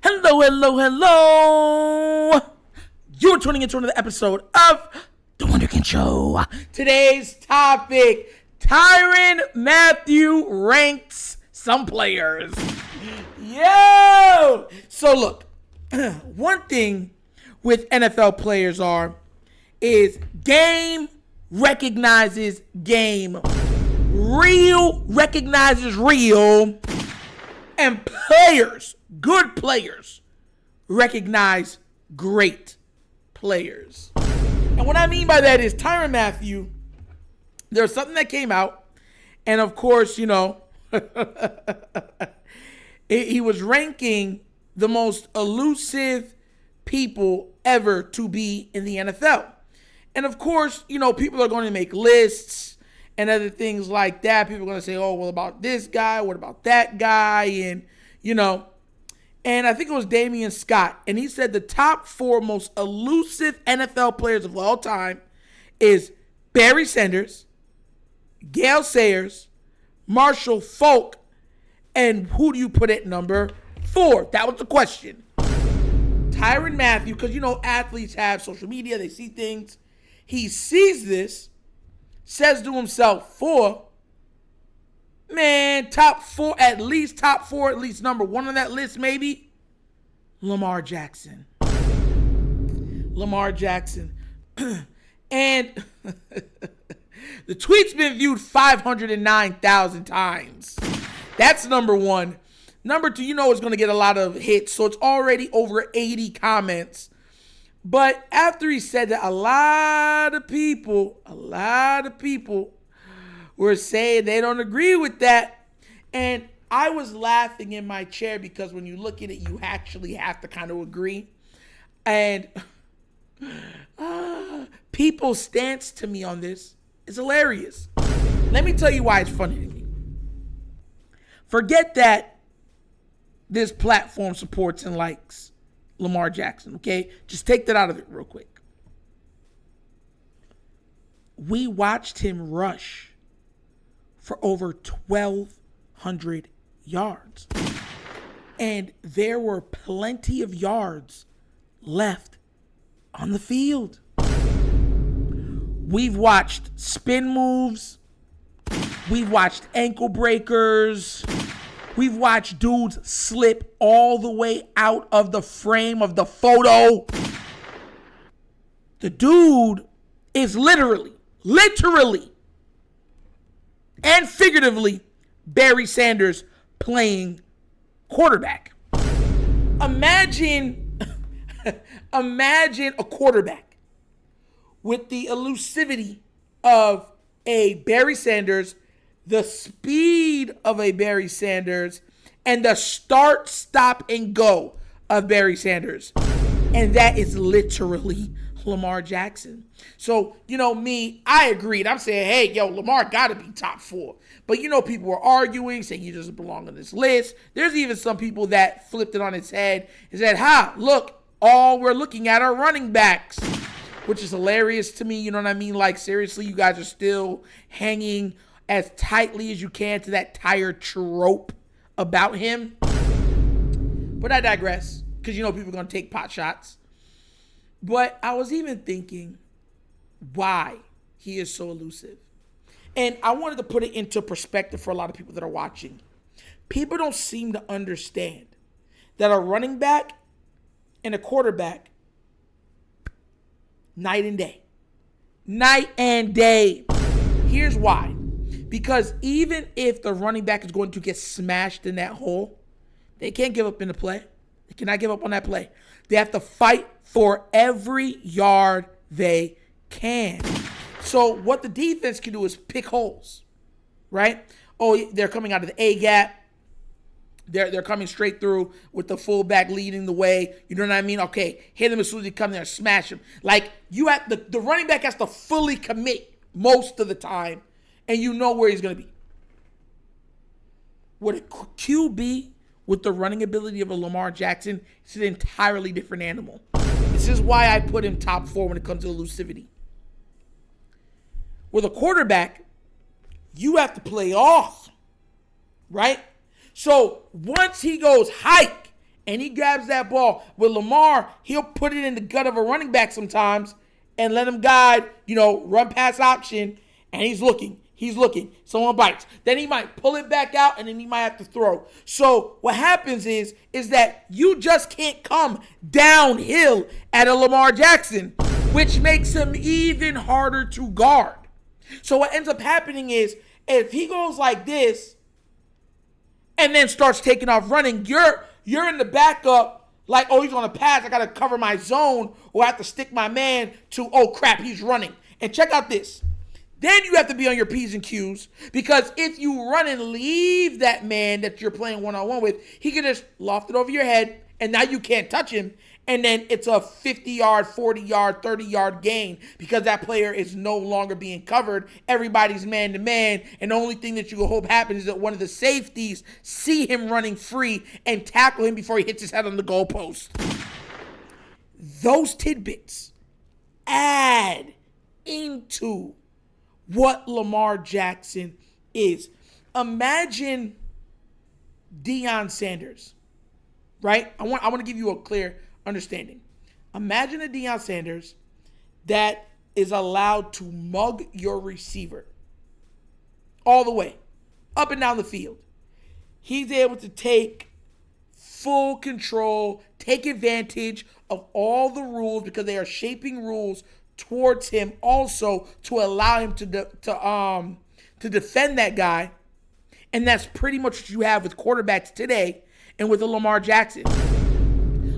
Hello, hello, hello. You're tuning into another episode of The Wunderkind Show. Today's topic, Tyrann Mathieu ranks some players. Yo! So look, one thing with NFL players is game recognizes game. Real recognizes real. And players, good players, recognize great players. And what I mean by that is Tyrann Mathieu, there's something that came out, and of course, you know, he was ranking the most elusive people ever to be in the NFL. And of course, you know, people are going to make lists and other things like that. People are going to say, oh, well, about this guy, what about that guy? And, you know, and I think it was Damian Scott. And he said the top 4 most elusive NFL players of all time is Barry Sanders, Gale Sayers, Marshall Faulk, and who do you put at number 4? That was the question. Tyrann Mathieu, because, you know, athletes have social media. They see things. He sees this, says to himself, top 4, at least number 1 on that list, maybe Lamar Jackson. Lamar Jackson. And the tweet's been viewed 509,000 times. That's number 1. Number 2, you know it's going to get a lot of hits, so it's already over 80 comments. But after he said that, a lot of people were saying they don't agree with that. And I was laughing in my chair because when you look at it, you actually have to kind of agree. And people's stance to me on this is hilarious. Let me tell you why it's funny to me. Forget that this platform supports and likes Lamar Jackson, okay? Just take that out of it real quick. We watched him rush for over 1,200 yards. And there were plenty of yards left on the field. We've watched spin moves. We've watched ankle breakers. We've watched dudes slip all the way out of the frame of the photo. The dude is literally, and figuratively Barry Sanders playing quarterback. Imagine a quarterback with the elusivity of a Barry Sanders, the speed of a Barry Sanders, and the start, stop, and go of Barry Sanders. And that is literally Lamar Jackson. So, you know, me, I agreed. I'm saying, hey, yo, Lamar got to be top 4. But, you know, people were arguing, saying he doesn't belong on this list. There's even some people that flipped it on its head and said, look, all we're looking at are running backs, which is hilarious to me. You know what I mean? Like, seriously, you guys are still hanging as tightly as you can to that tired trope about him. But I digress, because, you know, people are going to take pot shots. But I was even thinking why he is so elusive. And I wanted to put it into perspective for a lot of people that are watching. People don't seem to understand that a running back and a quarterback, night and day. Night and day. Here's why. Because even if the running back is going to get smashed in that hole, they can't give up in the play. They cannot give up on that play. They have to fight for every yard they can. So what the defense can do is pick holes, right? Oh, they're coming out of the A gap. They're coming straight through with the fullback leading the way. You know what I mean? Okay, hit him as soon as he come there, smash him. Like, you have the running back has to fully commit most of the time, and you know where he's going to be. With a QB with the running ability of a Lamar Jackson, it's an entirely different animal. This is why I put him top 4 when it comes to elusivity. With a quarterback, you have to play off, right? So once he goes hike and he grabs that ball. With Lamar, he'll put it in the gut of a running back sometimes and let him guide, run pass option, and he's looking. Someone bites. Then he might pull it back out, and then he might have to throw. So what happens is that you just can't come downhill at a Lamar Jackson, which makes him even harder to guard. So what ends up happening is if he goes like this and then starts taking off running, you're in the backup like, oh, he's on a pass. I got to cover my zone, or I have to stick my man to, oh, crap, he's running. And check out this. Then you have to be on your P's and Q's, because if you run and leave that man that you're playing one-on-one with, he can just loft it over your head, and now you can't touch him. And then it's a 50-yard, 40-yard, 30-yard gain because that player is no longer being covered. Everybody's man-to-man, and the only thing that you hope happens is that one of the safeties see him running free and tackle him before he hits his head on the goalpost. Those tidbits add into what Lamar Jackson is. Imagine Deion Sanders, right? I want to give you a clear understanding. Imagine a Deion Sanders that is allowed to mug your receiver all the way, up and down the field. He's able to take full control, take advantage of all the rules because they are shaping rules towards him also to allow him to defend that guy. And that's pretty much what you have with quarterbacks today and with a Lamar Jackson.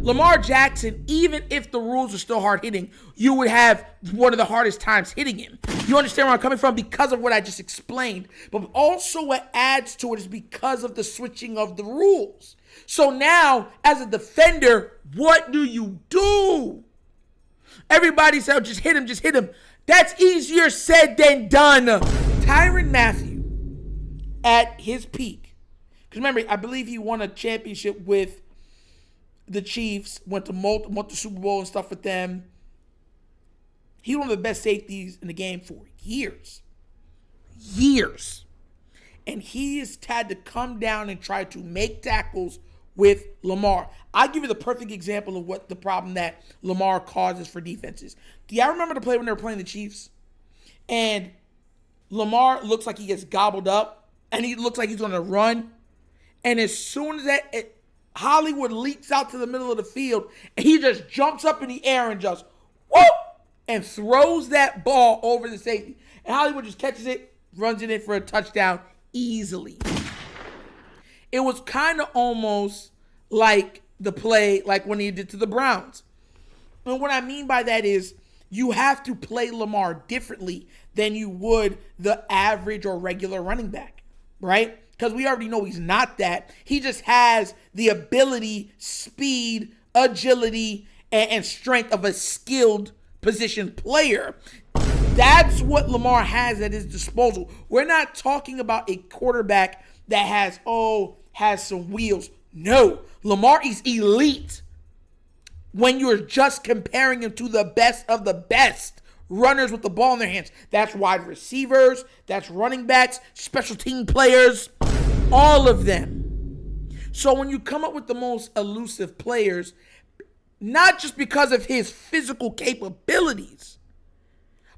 Lamar Jackson, even if the rules are still hard hitting, you would have one of the hardest times hitting him. You understand where I'm coming from because of what I just explained. But also what adds to it is because of the switching of the rules. So now, as a defender, what do? Everybody said, just hit him. That's easier said than done. Tyrann Mathieu, at his peak, because remember, I believe he won a championship with the Chiefs, went to Super Bowl and stuff with them. He was one of the best safeties in the game for years. And he has had to come down and try to make tackles with Lamar. I'll give you the perfect example of what the problem that Lamar causes for defenses. Do y'all remember the play when they were playing the Chiefs? And Lamar looks like he gets gobbled up, and he looks like he's going to run. And as soon as Hollywood leaps out to the middle of the field, and he just jumps up in the air and just whoop and throws that ball over the safety. And Hollywood just catches it, runs it in for a touchdown easily. It was kind of almost like the play like when he did to the Browns. And what I mean by that is you have to play Lamar differently than you would the average or regular running back, right? Because we already know he's not that. He just has the ability, speed, agility, and strength of a skilled position player. That's what Lamar has at his disposal. We're not talking about a quarterback that has some wheels. No, Lamar is elite when you're just comparing him to the best of the best runners with the ball in their hands. That's wide receivers, that's running backs, special team players, all of them. So when you come up with the most elusive players, not just because of his physical capabilities,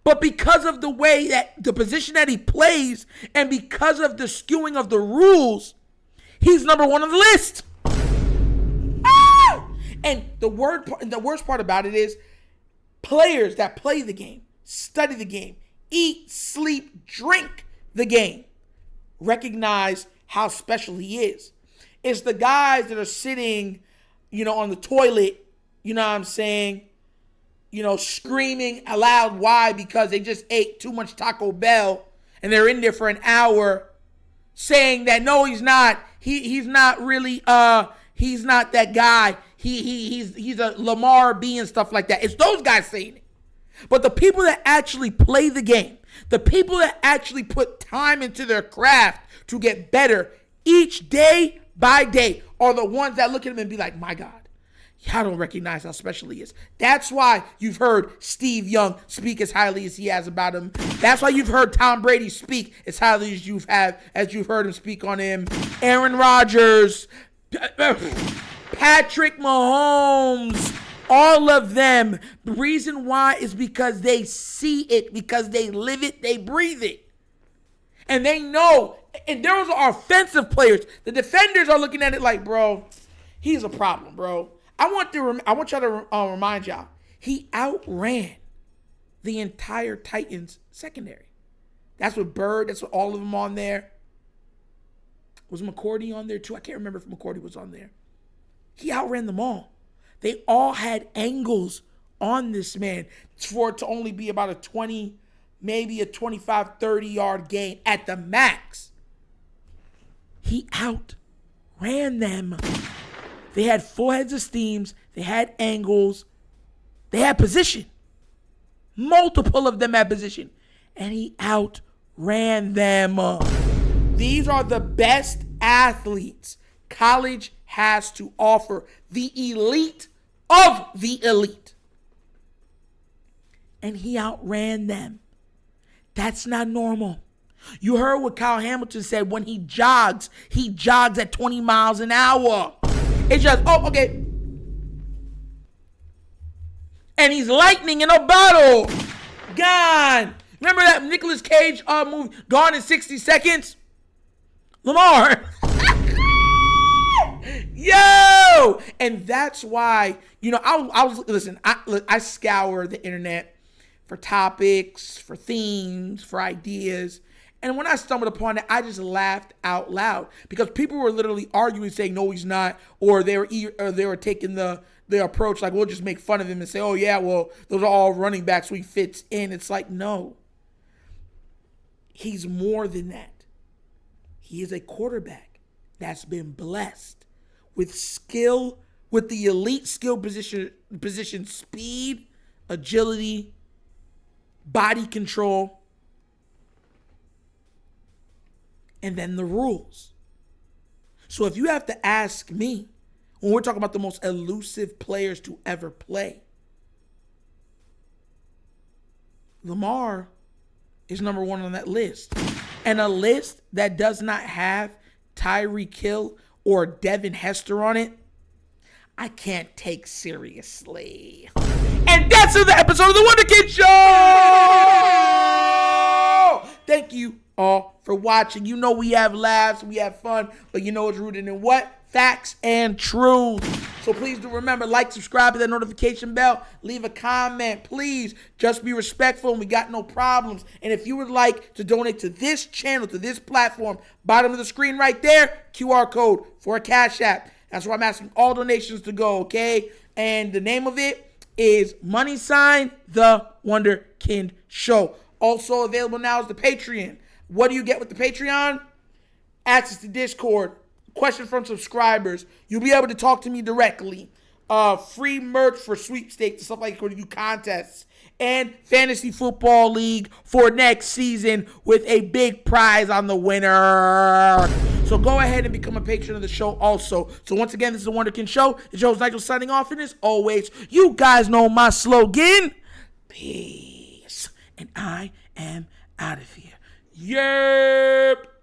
but because of the way that the position that he plays and because of the skewing of the rules, he's number one on the list. And the worst part about it is players that play the game, study the game, eat, sleep, drink the game, recognize how special he is. It's the guys that are sitting, on the toilet, you know what I'm saying, screaming aloud. Why? Because they just ate too much Taco Bell and they're in there for an hour saying that, no, he's not. He's not really, he's not that guy. He's a Lamar B and stuff like that. It's those guys saying it. But the people that actually play the game, the people that actually put time into their craft to get better each day by day are the ones that look at him and be like, my God, I don't recognize how special he is. That's why you've heard Steve Young speak as highly as he has about him. That's why you've heard Tom Brady speak as highly as you've heard him speak on him. Aaron Rodgers. Patrick Mahomes, all of them. The reason why is because they see it, because they live it, they breathe it. And they know, and those are offensive players. The defenders are looking at it like, bro, he's a problem, bro. I want y'all to remind y'all, he outran the entire Titans secondary. That's with Bird. That's with all of them on there. Was McCourty on there too? I can't remember if McCourty was on there. He outran them all. They all had angles on this man for it to only be about a 20, maybe a 25, 30-yard gain at the max. He outran them. They had full heads of steams. They had angles. They had position. Multiple of them had position. And he outran them. These are the best athletes college has to offer. The elite of the elite. And he outran them. That's not normal. You heard what Kyle Hamilton said. When he jogs at 20 miles an hour. It's just, okay. And he's lightning in a bottle. Gone. Remember that Nicolas Cage movie, Gone in 60 Seconds? Lamar. Yo! And that's why, I scour the internet for topics, for themes, for ideas. And when I stumbled upon it, I just laughed out loud because people were literally arguing, saying, no, he's not. Or they were taking the approach like, we'll just make fun of him and say, oh, yeah, well, those are all running backs, so he fits in. It's like, no. He's more than that. He is a quarterback that's been blessed with skill, with the elite skill position speed, agility, body control, and then the rules. So if you have to ask me, when we're talking about the most elusive players to ever play, Lamar is number one on that list. And a list that does not have Tyreek Hill or Devin Hester on it, I can't take seriously. And that's the episode of The Wunderkind Show! Thank you all for watching. You know we have laughs, we have fun, but you know it's rooted in what? Facts and truth. So please do remember, like, subscribe to that notification bell, leave a comment, please. Just be respectful and we got no problems. And if you would like to donate to this channel, to this platform, bottom of the screen right there, QR code for a Cash App. That's where I'm asking all donations to go, okay? And the name of it is The Wunderkind Show. Also available now is the Patreon. What do you get with the Patreon? Access to Discord. Questions from subscribers. You'll be able to talk to me directly. Free merch for sweepstakes and stuff like that. When you do contests. And Fantasy Football League for next season with a big prize on the winner. So go ahead and become a patron of the show also. So once again, this is The Wunderkind Show. It's your host, Nigel, signing off. And as always, you guys know my slogan. Peace. And I am out of here. Yep.